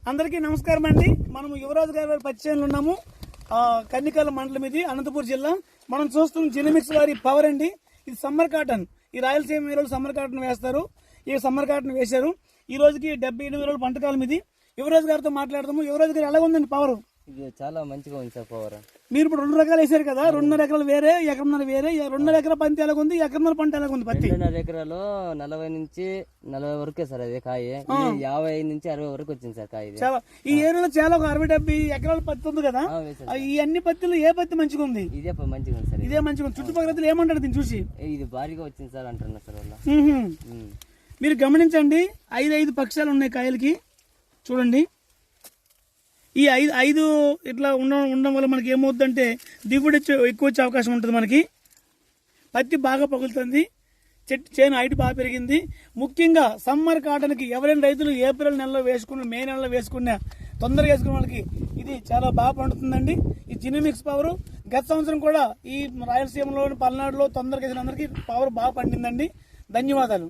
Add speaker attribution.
Speaker 1: అందరికీ నమస్కారం అండి. మనం యువరాజు గారి పరిచయంలో ఉన్నాము. కన్నికల మండలం, ఇది అనంతపురం జిల్లా. మనం చూస్తున్న జినమిక్స్ వారి పవర్ అండి. ఇది సమ్మర్ కాటన్. ఈ రాయలసీమ ఏరియాలో సమ్మర్ కాటన్ వేస్తారు. ఈ సమ్మర్ కాటన్ వేశారు. ఈ రోజుకి 70-80 రోజులు పంటకాలం ఇది. యువరాజు గారితో మాట్లాడదాము. యువరాజు గారు ఎలా ఉందండి పవర్?
Speaker 2: ఇది చాలా మంచిగా ఉంది సార్ పవర్.
Speaker 1: మీరు ఇప్పుడు 2 రకాలు వేసారు కదా, 2.5 ఎకరాలు వేరే, ఎకరన్నర వేరే. 2.5 ఎకరా పంట ఎలాగుంది, ఎకరన్నర పంట ఎలాగుంది? పత్తి
Speaker 2: 2.5 ఎకరాలు 40 నుంచి 40 వరకే సార్. అది కాయ 50 నుంచి 60 వరకు వచ్చింది సార్ కాయ.
Speaker 1: చాలా ఈ ఏరియాలో చాలా ఒక 60-70 ఎకరాల పత్తి ఉంది కదా. ఈ అన్ని పత్తిలో ఏ పత్తి మంచిగా ఉంది?
Speaker 2: ఇదే మంచిగా ఉంది సార్.
Speaker 1: ఇదే మంచిగా ఉంది. చుట్టుపక్కల ఏమంటారు దీన్ని చూసి?
Speaker 2: ఇది భారీగా వచ్చింది సార్ అంటున్నారు సార్ వాళ్ళు.
Speaker 1: మీరు గమనించండి, 5 పక్షాలు ఉన్నాయి కాయలకి. చూడండి, ఈ 5 ఇట్లా ఉండడం వల్ల మనకి ఏమవుతుందంటే దిగుబడి ఎక్కువ వచ్చే అవకాశం ఉంటుంది. మనకి పత్తి బాగా పగులుతుంది. చేను హైట్ బాగా పెరిగింది. ముఖ్యంగా సమ్మర్ కాటన్కి ఎవరైనా రైతులు ఏప్రిల్ నెలలో వేసుకున్న, మే నెలలో వేసుకున్న, తొందరగా వేసుకున్న వాళ్ళకి ఇది చాలా బాగా పండుతుందండి. ఈ జినమిక్స్ పవర్ గత సంవత్సరం కూడా ఈ రాయలసీమలో, పల్నాడులో తొందరగా వేసిన అందరికీ పవర్ బాగా పండిందండి. ధన్యవాదాలు.